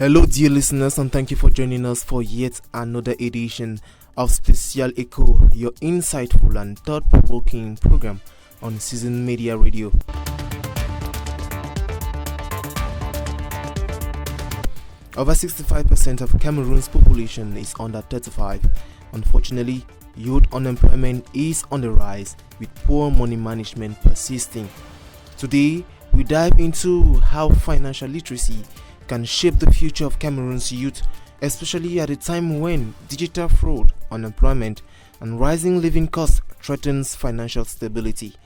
Hello dear listeners, and thank you for joining us for yet another edition of Special Echo, your insightful and thought-provoking program on Season Media Radio. Over 65% of Cameroon's population is under 35. Unfortunately, youth unemployment is on the rise, with poor money management persisting. Today, we dive into how financial literacy can shape the future of Cameroon's youth, especially at a time when digital fraud, unemployment, and rising living costs threatens financial stability.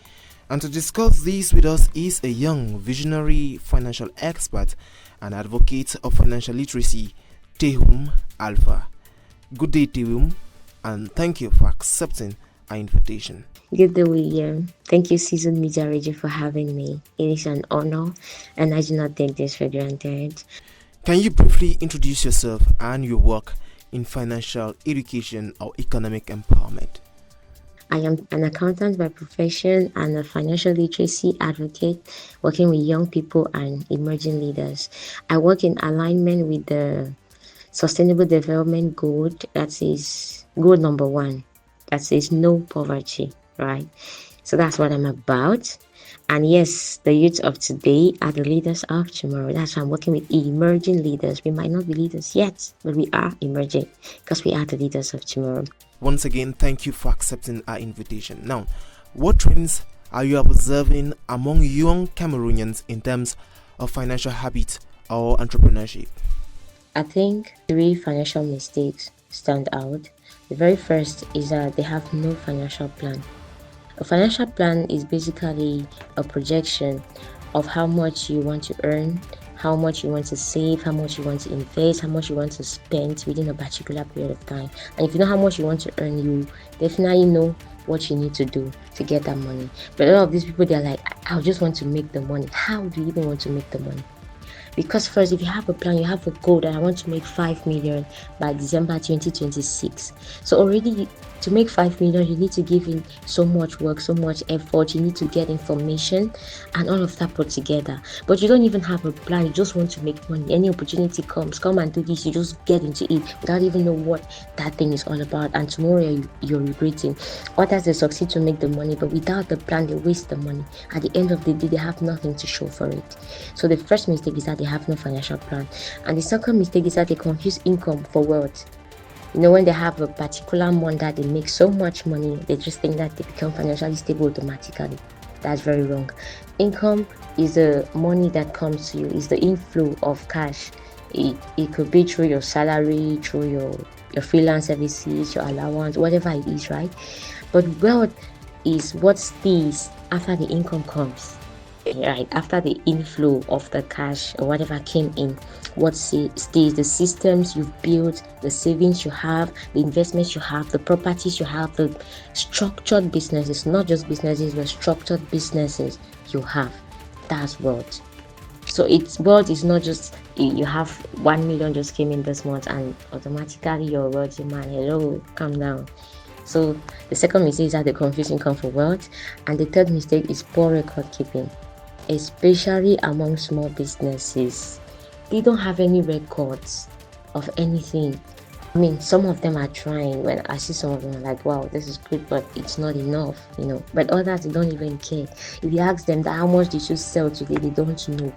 And to discuss this with us is a young, visionary financial expert and advocate of financial literacy, Tehum Alpha. Good day, Tehum, and thank you for accepting our invitation. Good day, William. Thank you, Season Media Radio, for having me. It is an honor, and I do not take this for granted. Can you briefly introduce yourself and your work in financial education or economic empowerment? I am an accountant by profession and a financial literacy advocate working with young people and emerging leaders. I work in alignment with the Sustainable Development Goal, that is goal number 1, that says no poverty, right? So that's what I'm about. And yes, the youth of today are the leaders of tomorrow. That's why I'm working with emerging leaders. We might not be leaders yet, but we are emerging because we are the leaders of tomorrow. Once again, thank you for accepting our invitation. Now, what trends are you observing among young Cameroonians in terms of financial habits or entrepreneurship? I think 3 financial mistakes stand out. The very first is that they have no financial plan. A financial plan is basically a projection of how much you want to earn, how much you want to save, how much you want to invest, how much you want to spend within a particular period of time. And if you know how much you want to earn, you definitely know what you need to do to get that money. But a lot of these people, they're like, I just want to make the money. How do you even want to make the money? Because first, if you have a plan, you have a goal that I want to make 5 million by December 2026. So already to make 5 million, you need to give in so much work, so much effort. You need to get information and all of that put together. But you don't even have a plan. You just want to make money. Any opportunity comes, come and do this. You just get into it without even know what that thing is all about. And tomorrow you're regretting. Others, they succeed to make the money, but without the plan, they waste the money. At the end of the day, they have nothing to show for it. So the first mistake is that they have no financial plan. And the second mistake is that they confuse income for wealth. You know, when they have a particular month that they make so much money, they just think that they become financially stable automatically. That's very wrong. Income is the money that comes to you, is the inflow of cash. It could be through your salary, through your freelance services, your allowance, whatever it is, right? But wealth is what stays after the income comes. Right, after the inflow of the cash or whatever came in, what stays, the systems you've built, the savings you have, the investments you have, the properties you have, the structured businesses, not just businesses, but structured businesses you have. That's wealth. So wealth is not just you have 1 million just came in this month and automatically you're a wealthy man. Hello, calm down. So the second mistake is that they confuse income for wealth, and the third mistake is poor record keeping. Especially among small businesses, they don't have any records of anything. I mean, some of them are trying. When I see some of them, I'm like, wow, this is good, but it's not enough, you know. But others, they don't even care. If you ask them that how much did you sell today, they don't know.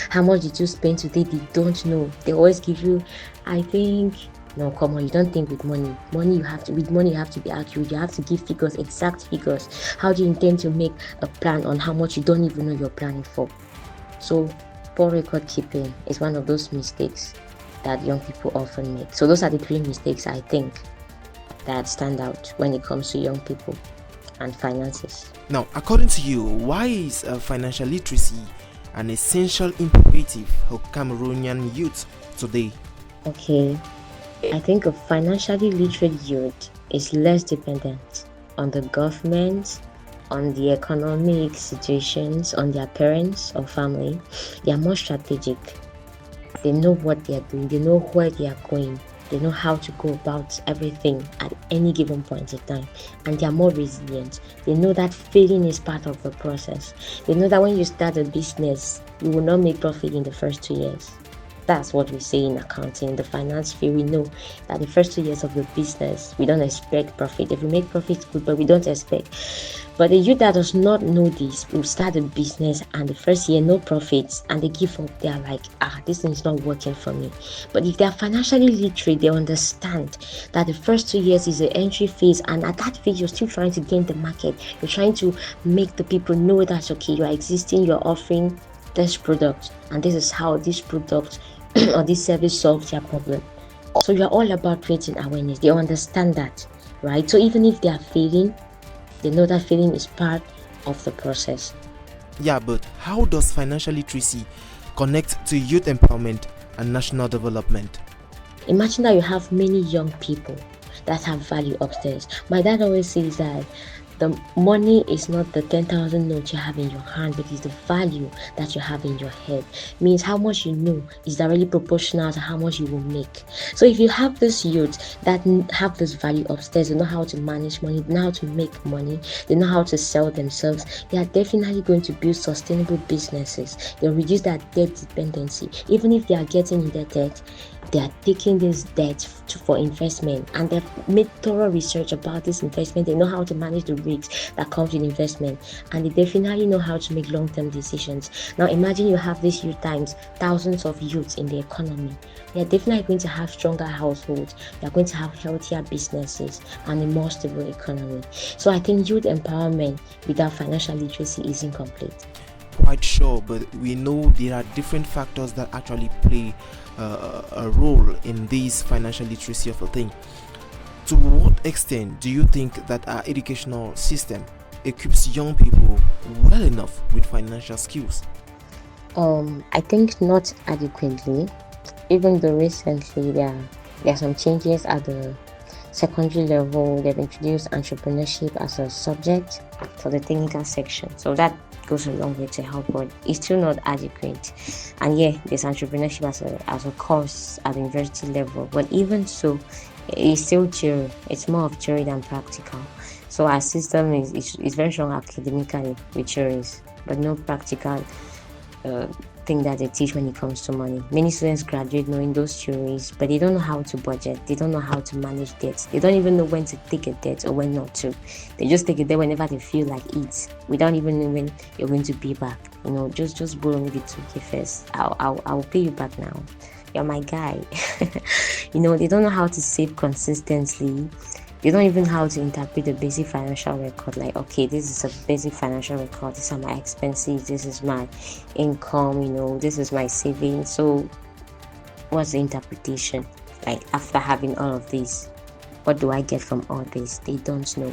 How much did you spend today, they don't know. They always give you, I think. No, come on, you don't think with money. With money you have to be accurate. You have to give figures, exact figures. How do you intend to make a plan on how much you don't even know you're planning for? So poor record keeping is one of those mistakes that young people often make. So those are the 3 mistakes I think that stand out when it comes to young people and finances. Now, according to you, why is financial literacy an essential imperative for Cameroonian youth today? Okay. I think a financially literate youth is less dependent on the government, on the economic situations, on their parents or family. They are more strategic. They know what they are doing. They know where they are going. They know how to go about everything at any given point in time. And they are more resilient. They know that failing is part of the process. They know that when you start a business, you will not make profit in the first 2 years. That's what we say in accounting. In the finance field, we know that the first 2 years of the business, we don't expect profit. If we make profit, good, but we don't expect. But the youth that does not know this will start a business, and the first year, no profits, and they give up. They are like, this thing is not working for me. But if they are financially literate, they understand that the first 2 years is the entry phase, and at that phase, you're still trying to gain the market. You're trying to make the people know that, okay, you are existing, you're offering this product, and this is how this product or this service solves their problem. So you're all about creating awareness. They understand that, right? So even if they are failing, they know that failing is part of the process. Yeah, but how does financial literacy connect to youth empowerment and national development? Imagine that you have many young people that have value upstairs. My dad always says that the money is not the 10,000 notes you have in your hand, but it's the value that you have in your head. Means how much you know is directly proportional to how much you will make. So if you have this youth that have this value upstairs, they know how to manage money, they know how to make money, they know how to sell themselves, they are definitely going to build sustainable businesses. They'll reduce that debt dependency. Even if they are getting in their debt, they are taking this debt for investment, and they've made thorough research about this investment. They know how to manage the risks that comes with investment, and they definitely know how to make long-term decisions. Now imagine you have this youth times thousands of youths in the economy. They are definitely going to have stronger households, they are going to have healthier businesses, and a more stable economy. So I think youth empowerment without financial literacy is incomplete. Quite sure, but we know there are different factors that actually play a role in this financial literacy of a thing. To what extent do you think that our educational system equips young people well enough with financial skills? I think not adequately. Even though recently there are some changes at the secondary level, they've introduced entrepreneurship as a subject for the technical section. So that goes a long way to help, but it's still not adequate. And yeah, there's entrepreneurship as a course at the university level, but even so, it's still theory. It's more of theory than practical. So our system is very strong academically with theories, but no practical thing that they teach when it comes to money. Many students graduate knowing those theories, but they don't know how to budget. They don't know how to manage debt. They don't even know when to take a debt or when not to. They just take a debt whenever they feel like it, without even knowing when you're going to pay back. Just borrow me the 2K first. I'll pay you back now. You're my guy. They don't know how to save consistently. They don't even know how to interpret a basic financial record. Like, okay, this is a basic financial record. These are my expenses. This is my income. This is my savings. So what's the interpretation? Like, after having all of this, what do I get from all this? They don't know.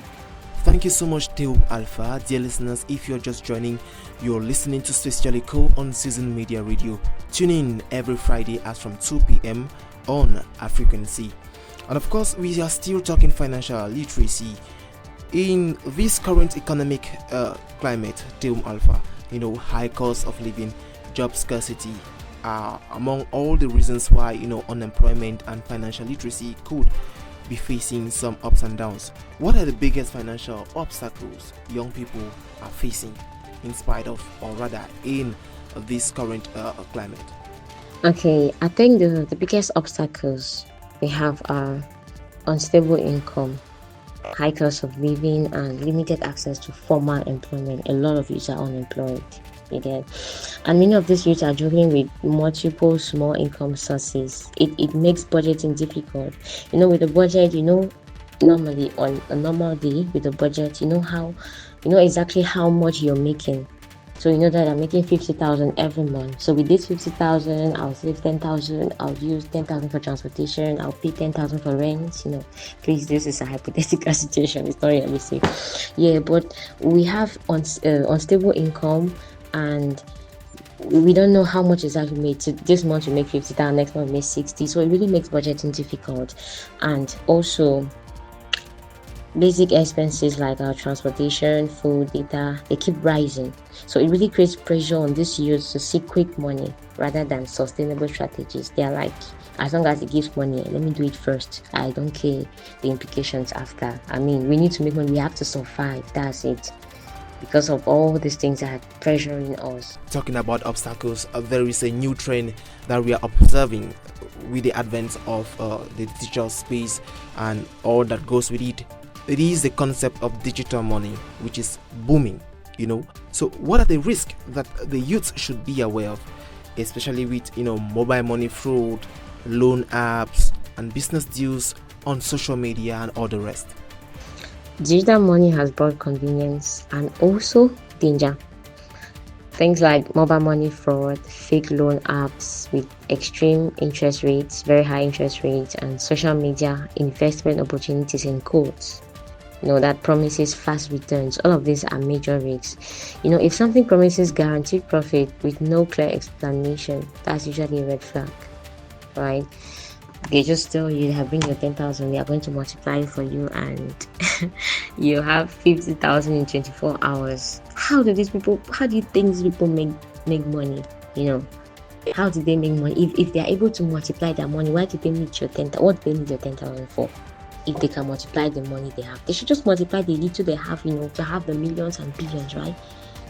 Thank you so much, Theo Alpha. Dear listeners, if you're just joining, you're listening to Specialico on Season Media Radio. Tune in every Friday as from 2 p.m. on our frequency. And of course, we are still talking financial literacy in this current economic climate. Theo Alpha, high cost of living, job scarcity are among all the reasons why unemployment and financial literacy could be facing some ups and downs. What are the biggest financial obstacles young people are facing in spite of, or rather in this current climate? Okay, I think the biggest obstacles we have are unstable income, high cost of living, and limited access to formal employment. A lot of youths are unemployed. Again, and many of these youths are juggling with multiple small income sources. It makes budgeting difficult. With the budget, normally on a normal day with the budget, you know exactly how much you're making. So you know that I'm making 50,000 every month. So with this 50,000, I'll save 10,000. I'll use 10,000 for transportation. I'll pay 10,000 for rent. Please, this is a hypothetical situation. It's not realistic. Yeah, but we have unstable income, and we don't know how much exactly made. So this month we make 50,000, next month we make 60. So it really makes budgeting difficult. And also, basic expenses like our transportation, food, data, they keep rising. So it really creates pressure on these youths to seek quick money rather than sustainable strategies. They are like, as long as it gives money, let me do it first. I don't care the implications after. We need to make money. We have to survive. That's it. because of all these things that are pressuring us. Talking about obstacles, there is a new trend that we are observing with the advent of the digital space and all that goes with it. It is the concept of digital money, which is booming, So what are the risks that the youth should be aware of, especially with, mobile money fraud, loan apps, and business deals on social media and all the rest? Digital money has brought convenience and also danger. Things like mobile money fraud, fake loan apps with extreme interest rates, very high interest rates, and social media investment opportunities in quotes. That promises fast returns. All of these are major risks. If something promises guaranteed profit with no clear explanation, that's usually a red flag, right? They just tell you, they have bring your 10,000, they are going to multiply it for you, and you have 50,000 in 24 hours. How do you think these people make money? How do they make money? If they are able to multiply their money, why do they need your 10,000? What do they need your 10,000 for? If they can multiply the money they have, they should just multiply the little they have, to have the millions and billions, right?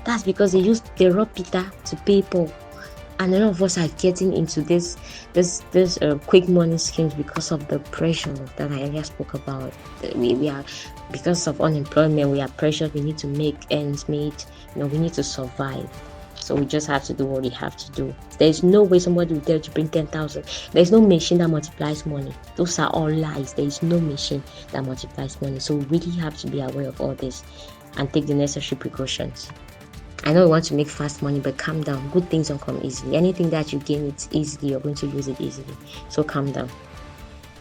That's because they use the raw pita to pay Paul. And a lot of us are getting into this quick money schemes because of the pressure that I earlier spoke about. We are, because of unemployment, we are pressured. We need to make ends meet. We need to survive. So we just have to do what we have to do. There's no way somebody will tell you to bring 10,000. There's no machine that multiplies money. Those are all lies. There is no machine that multiplies money. So we really have to be aware of all this and take the necessary precautions. I know you want to make fast money, but calm down. Good things don't come easily. Anything that you gain it easily, you're going to lose it easily. So calm down.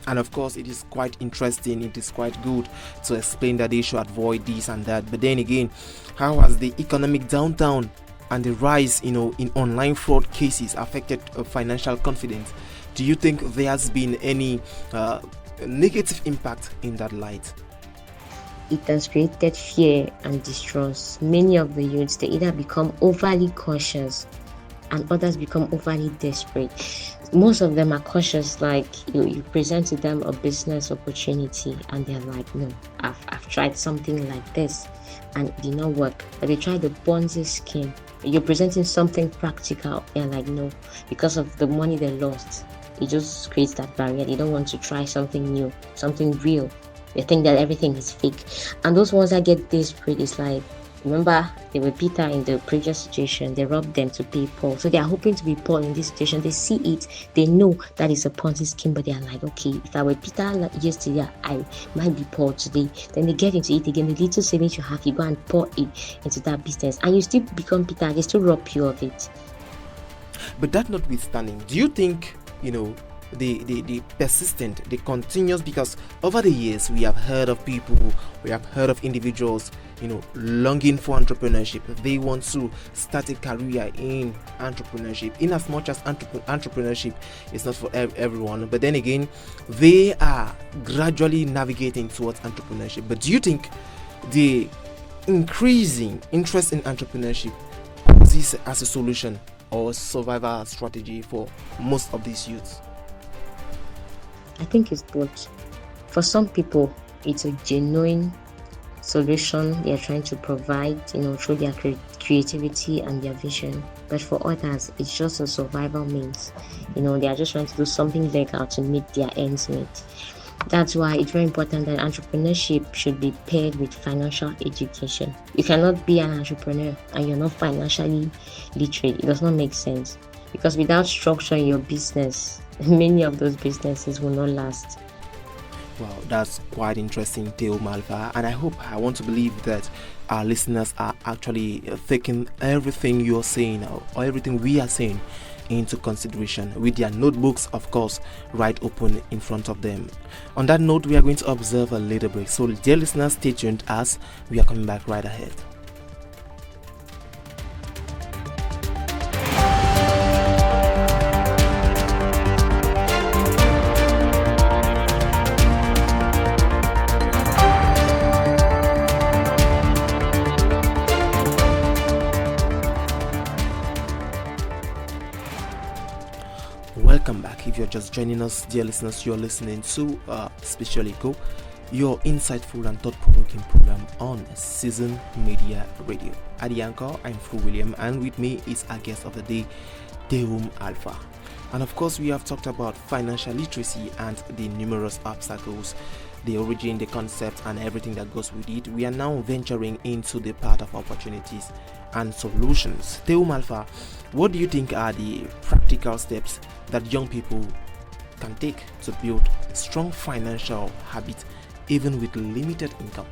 And of course, it is quite interesting. It is quite good to explain that they should avoid this and that. But then again, how has the economic downturn and the rise, in online fraud cases affected financial confidence? Do you think there has been any negative impact in that light? It has created fear and distrust. Many of the youths, they either become overly cautious and others become overly desperate. Most of them are cautious, like you present to them a business opportunity and they're like, no, I've tried something like this and it did not work. But they tried the Ponzi scheme. You're presenting something practical and like, no, because of the money they lost. It just creates that barrier. They don't want to try something new, something real. They think that everything is fake. And those ones that get desperate is like, remember, they were Peter in the previous situation. They robbed them to pay Paul. So they are hoping to be Paul in this situation. They see it. They know that it's a Ponzi scheme, but they are like, okay, if I were Peter yesterday, I might be Paul today. Then they get into it again. The little savings you have, you go and pour it into that business. And you still become Peter. They still rob you of it. But that notwithstanding, do you think, the persistent, the continuous, because over the years we have heard of people, we have heard of individuals, longing for entrepreneurship. They want to start a career in entrepreneurship, in as much as entrepreneurship is not for everyone, but then again they are gradually navigating towards entrepreneurship. But do you think the increasing interest in entrepreneurship poses as a solution or survival strategy for most of these youths? I think it's both. For some people, it's a genuine solution they are trying to provide, through their creativity and their vision. But for others, it's just a survival means. They are just trying to do something legal to meet their ends meet. That's why it's very important that entrepreneurship should be paired with financial education. You cannot be an entrepreneur and you're not financially literate. It does not make sense. Because without structure in your business, many of those businesses will not last. Wow, that's quite interesting, Theo Malva. And I want to believe that our listeners are actually taking everything you're saying or everything we are saying into consideration with their notebooks, of course, right open in front of them. On that note, we are going to observe a little break. So, dear listeners, stay tuned as we are coming back right ahead. Welcome back. If you're just joining us, dear listeners, you're listening to Special Echo, your insightful and thought-provoking program on Season Media Radio. At the anchor, I'm Fru William, and with me is our guest of the day, Deum Alpha. And of course, we have talked about financial literacy and the numerous obstacles, the origin, the concept, and everything that goes with it. We are now venturing into the part of opportunities and solutions. Deum Alpha, what do you think are the practical steps that young people can take to build a strong financial habit even with limited income?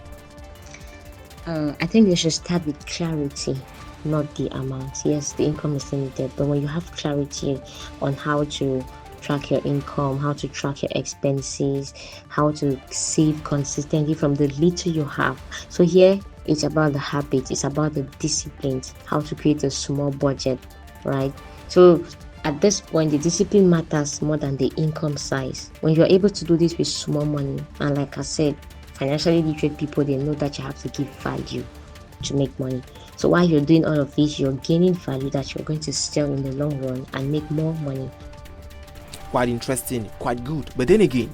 I think they should start with clarity, not the amount. Yes, the income is limited, but when you have clarity on how to track your income, how to track your expenses, how to save consistently from the little you have. So here it's about the habit, it's about the disciplines, how to create a small budget, right? So at this point, the discipline matters more than the income size. When you're able to do this with small money, and like I said, financially literate people, they know that you have to give value to make money. So while you're doing all of this, you're gaining value that you're going to sell in the long run and make more money. Quite interesting, quite good. But then again,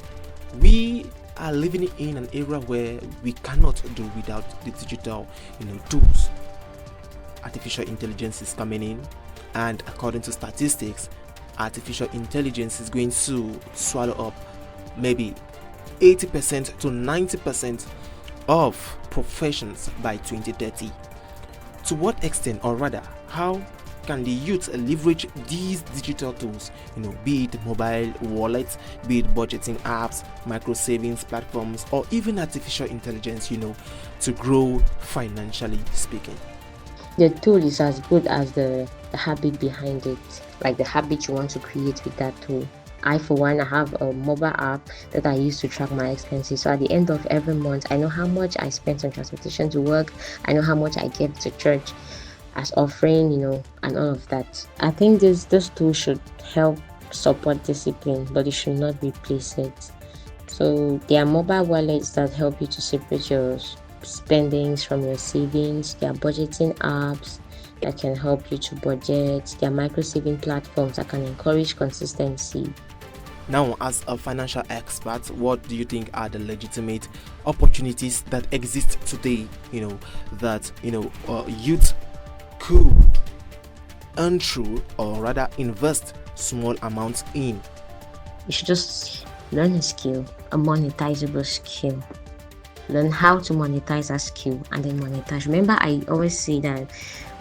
we are living in an era where we cannot do without the digital, tools. Artificial intelligence is coming in, and according to statistics, artificial intelligence is going to swallow up maybe 80% to 90% of professions by 2030. To what extent, or rather, how can the youth leverage these digital tools, be it mobile wallets, be it budgeting apps, micro savings platforms, or even artificial intelligence, to grow financially speaking? The tool is as good as the habit behind it, like the habit you want to create with that tool. I, for one, I have a mobile app that I use to track my expenses. So at the end of every month, I know how much I spent on transportation to work. I know how much I gave to church as offering, and all of that. I think this tool should help support discipline, but it should not replace it. So there are mobile wallets that help you to separate your spendings from your savings. There are budgeting apps that can help you to budget. There are micro saving platforms that can encourage consistency. Now, as a financial expert, what do you think are the legitimate opportunities that exist today, that youth could earn through, or rather invest small amounts in? You should just learn a skill, a monetizable skill. Learn how to monetize that skill and then monetize. Remember, I always say that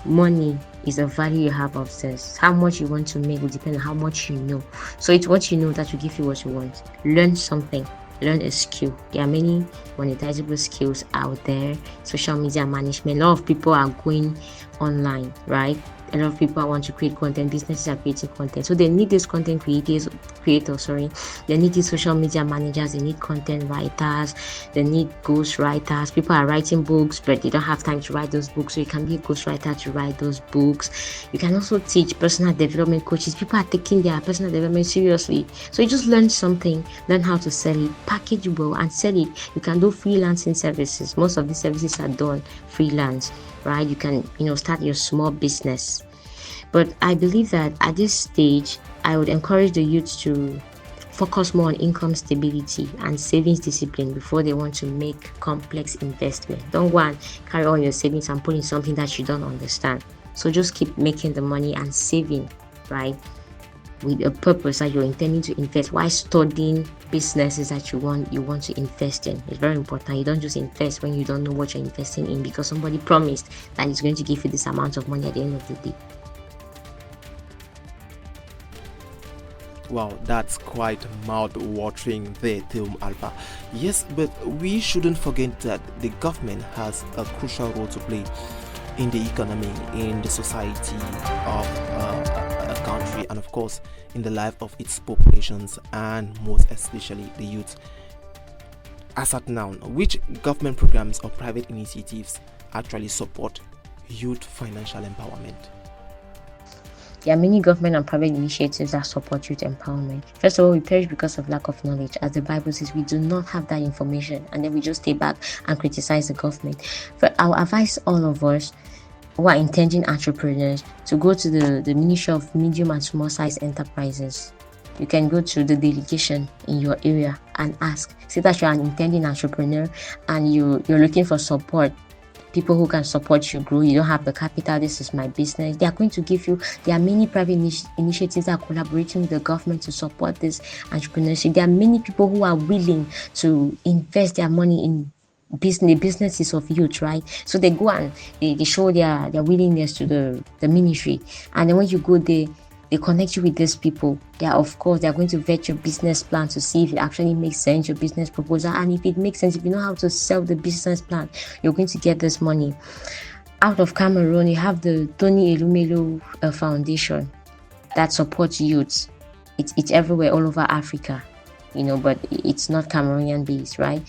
money is a value you have of this. How much you want to make will depend on how much you know. So it's what you know that will give you what you want. Learn something. Learn a skill. There are many monetizable skills out there. Social media management. A lot of people are going online, right? A lot of people want to create content. Businesses are creating content, so they need these content creators. They need these social media managers. They need content writers. They need ghost writers. People are writing books, but they don't have time to write those books. So you can be a ghost writer to write those books. You can also teach personal development coaches. People are taking their personal development seriously. So you just learn something, learn how to sell it, package it well, and sell it. You can do freelancing services. Most of these services are done freelance, right? You can, start your small business. But I believe that at this stage, I would encourage the youth to focus more on income stability and savings discipline before they want to make complex investment. Don't go and carry all your savings and put in something that you don't understand. So just keep making the money and saving, right? With a purpose that you're intending to invest while studying businesses that you want to invest in. It's very important. You don't just invest when you don't know what you're investing in because somebody promised that it's going to give you this amount of money at the end of the day. Wow, that's quite mouth-watering there, Deum Alpha. Yes, but we shouldn't forget that the government has a crucial role to play in the economy, in the society of a country, and of course in the life of its populations, and most especially the youth. As at now, which government programs or private initiatives actually support youth financial empowerment? There are many government and private initiatives that support youth empowerment. First of all, we perish because of lack of knowledge. As the Bible says, we do not have that information, and then we just stay back and criticize the government. But I'll advise all of us who are intending entrepreneurs to go to the Ministry of Medium and Small Size Enterprises. you can go to the delegation in your area and ask. Say that you're an intending entrepreneur and you're looking for support, people who can support you grow. You don't have the capital, this is my business. They are going to give you. There are many private initiatives that are collaborating with the government to support this entrepreneurship. There are many people who are willing to invest their money in businesses of youth, right? So they go and they show their willingness to the ministry, and then when you go there, they connect you with these people. They are going to vet your business plan to see if it actually makes sense, your business proposal, and if it makes sense, if you know how to sell the business plan, you're going to get this money. Out of Cameroon, you have the Tony Elumelu Foundation that supports youths. It's everywhere, all over Africa, but it's not Cameroonian based, right?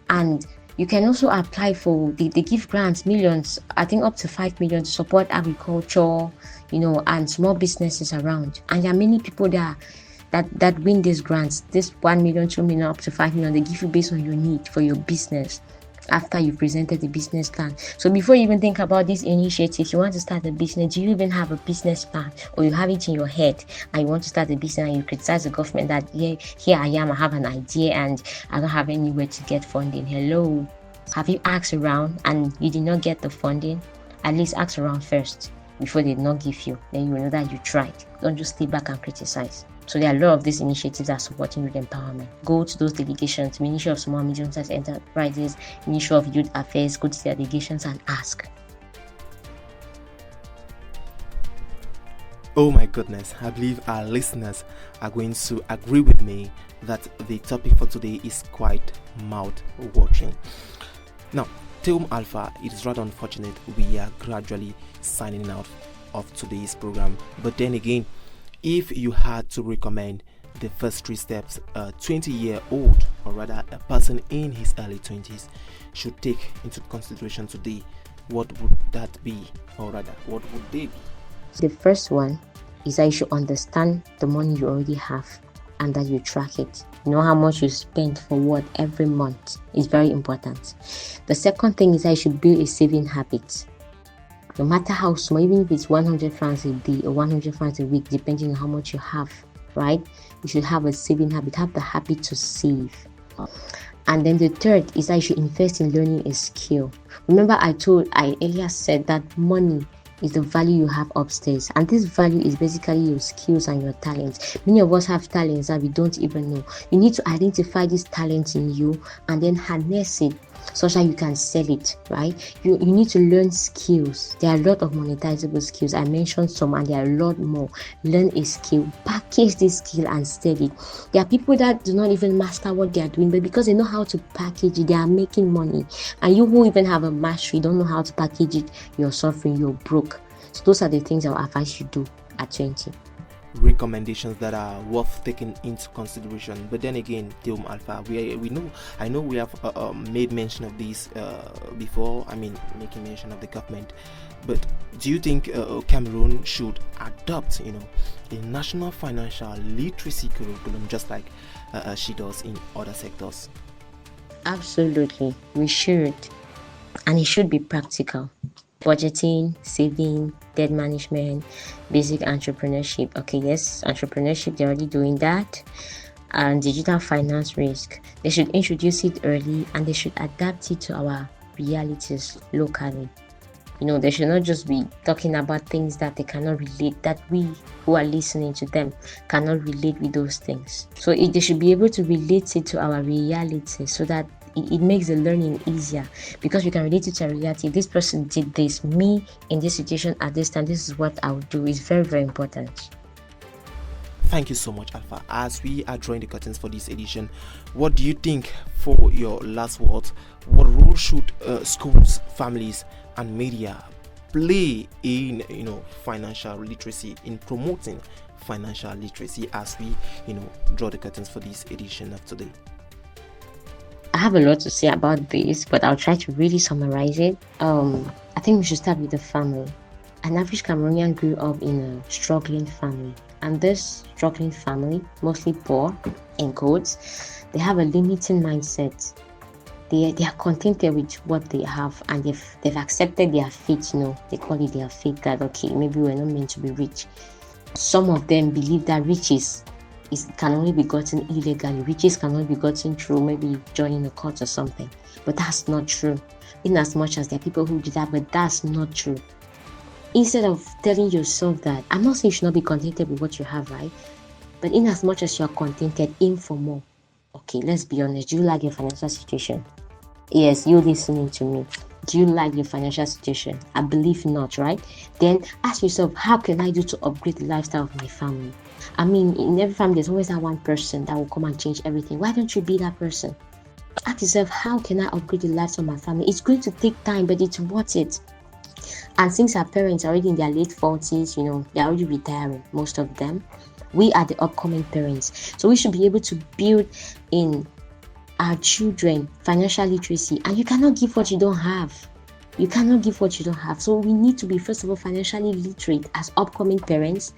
And you can also apply for, they give grants, millions, I think up to 5 million to support agriculture, and small businesses around. And there are many people that win these grants, this 1 million, 2 million, up to 5 million, they give you based on your need for your business after you presented the business plan. So before you even think about this initiative, you want to start a business, do you even have a business plan, or you have it in your head and you want to start a business and you criticize the government that here I am, I have an idea and I don't have anywhere to get funding? Hello, have you asked around and you did not get the funding? At least ask around first before they did not give you, then you will know that you tried. Don't just stay back and criticize. So there are a lot of these initiatives that are supporting youth empowerment. Go to those delegations, Ministry of Small and Medium-Sized Enterprises, Ministry of Youth Affairs, go to their delegations and ask. Oh my goodness, I believe our listeners are going to agree with me that the topic for today is quite mouth-watering. Now, Teum Alpha, it is rather unfortunate we are gradually signing out of today's program. But then again, if you had to recommend the first 3 steps a 20-year-old, or rather a person in his early 20s, should take into consideration today, what would that be? Or rather, what would they be? The first one is that you should understand the money you already have and that you track it. You know how much you spend for what every month is very important. The second thing is that you should build a saving habit. No matter how small, even if it's 100 francs a day or 100 francs a week, depending on how much you have, right? You should have a saving habit, have the habit to save. And then the third is that you should invest in learning a skill. Remember I earlier said that money is the value you have upstairs, and this value is basically your skills and your talents. Many of us have talents that we don't even know. You need to identify these talents in you and then harness it such that you can sell it, right? You need to learn skills. There are a lot of monetizable skills. I mentioned some and there are a lot more. Learn a skill, package this skill and sell it. There are people that do not even master what they are doing, but because they know how to package it, they are making money. And you who even have a mastery, don't know how to package it, you're suffering, you're broke. So those are the things I will advise you do at 20. Recommendations that are worth taking into consideration. But then again, Teum Alpha, I know we have made mention of this before. I mean, making mention of the government. But do you think Cameroon should adopt, a national financial literacy curriculum just like she does in other sectors? Absolutely, we should, and it should be practical. Budgeting, saving, debt management, basic entrepreneurship. Okay, yes, entrepreneurship, they're already doing that. And digital finance risk. They should introduce it early and they should adapt it to our realities locally. They should not just be talking about things that they cannot relate, that we who are listening to them cannot relate with those things. So they should be able to relate it to our reality so that it makes the learning easier, because we can relate it to a reality. This person did this, me in this situation at this time, this is what I would do. Is very, very important. Thank you so much, Alpha. As we are drawing the curtains for this edition, what do you think, for your last words, what role should schools, families and media play in financial literacy, in promoting financial literacy, as we draw the curtains for this edition of today? I have a lot to say about this, but I'll try to really summarize it. I think we should start with the family. An average Cameroonian grew up in a struggling family, and this struggling family, mostly poor, in quotes, they have a limiting mindset. They are contented with what they have, and they've accepted their fate. They call it their fate, that okay, maybe we're not meant to be rich. Some of them believe that riches can only be gotten illegally. Riches can only be gotten through maybe joining a cult or something. But that's not true. In as much as there are people who do that, but that's not true. Instead of telling yourself that, I'm not saying you should not be contented with what you have, right? But in as much as you're contented, aim for more. Okay, let's be honest. Do you like your financial situation? Yes, you listening to me. Do you like your financial situation? I believe not, right? Then ask yourself, how can I do to upgrade the lifestyle of my family? I mean, in every family, there's always that one person that will come and change everything. Why don't you be that person? Ask yourself, how can I upgrade the lifestyle of my family? It's going to take time, but it's worth it. And since our parents are already in their late 40s, they're already retiring, most of them. We are the upcoming parents. So we should be able to build in our children financial literacy. And you cannot give what you don't have. You cannot give what you don't have. So we need to be, first of all, financially literate as upcoming parents.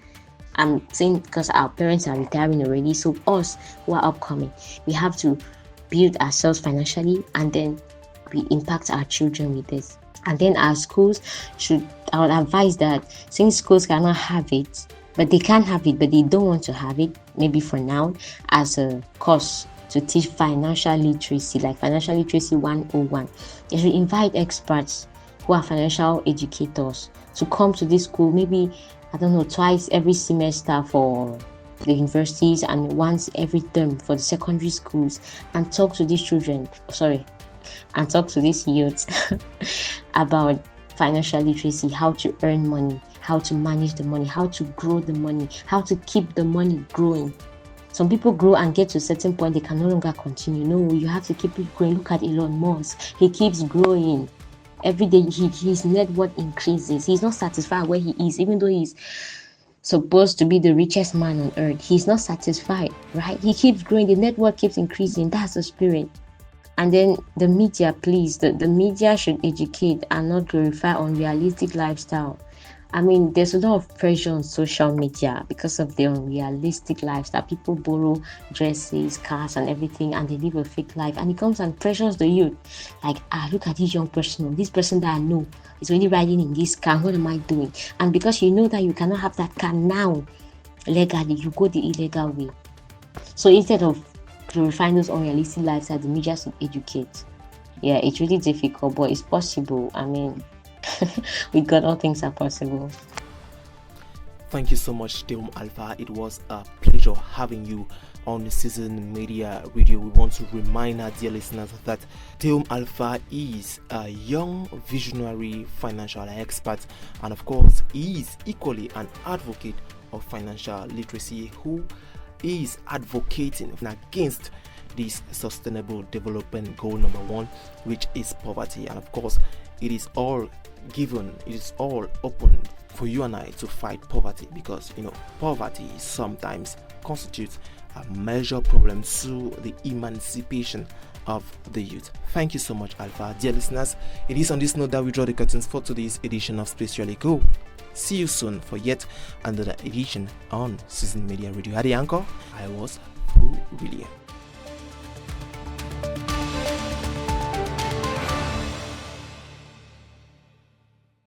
I'm saying because our parents are retiring already. So us who are upcoming, we have to build ourselves financially, and then we impact our children with this. And then our schools I would advise that since schools cannot have it, but they can have it, but they don't want to have it, maybe for now, as a course to teach financial literacy, like Financial Literacy 101. They should invite experts who are financial educators to come to this school, maybe, I don't know, twice every semester for the universities and once every term for the secondary schools, and talk to these and talk to these youths about financial literacy, how to earn money, how to manage the money, how to grow the money, how to keep the money growing. Some people grow and get to a certain point, they can no longer continue. No, you have to keep it growing. Look at Elon Musk. He keeps growing. Every day his net worth increases. He's not satisfied where he is, even though he's supposed to be the richest man on earth. He's not satisfied, right? He keeps growing. The net worth keeps increasing. That's the spirit. And then the media, please, the media should educate and not glorify unrealistic lifestyle. I mean, there's a lot of pressure on social media because of the unrealistic lifestyle. People borrow dresses, cars, and everything, and they live a fake life. And it comes and pressures the youth. Like, look at this young person. This person that I know is already riding in this car. What am I doing? And because you know that you cannot have that car now legally, you go the illegal way. So instead of glorifying those unrealistic lifestyle, the media should educate. Yeah, it's really difficult, but it's possible. I mean, with God, all things are possible. Thank you so much, Teum Alpha. It was a pleasure having you on the Season Media Radio. We want to remind our dear listeners that Teum Alpha is a young visionary financial expert, and of course, he is equally an advocate of financial literacy who is advocating against this sustainable development goal number 1, which is poverty. And of course, it is all open for you and I to fight poverty, because poverty sometimes constitutes a major problem to the emancipation of the youth. Thank you so much, Alpha. Dear listeners, it is on this note that we draw the curtains for today's edition of Spatially Go. See you soon for yet another edition on Season Media Radio. At the anchor, I was William.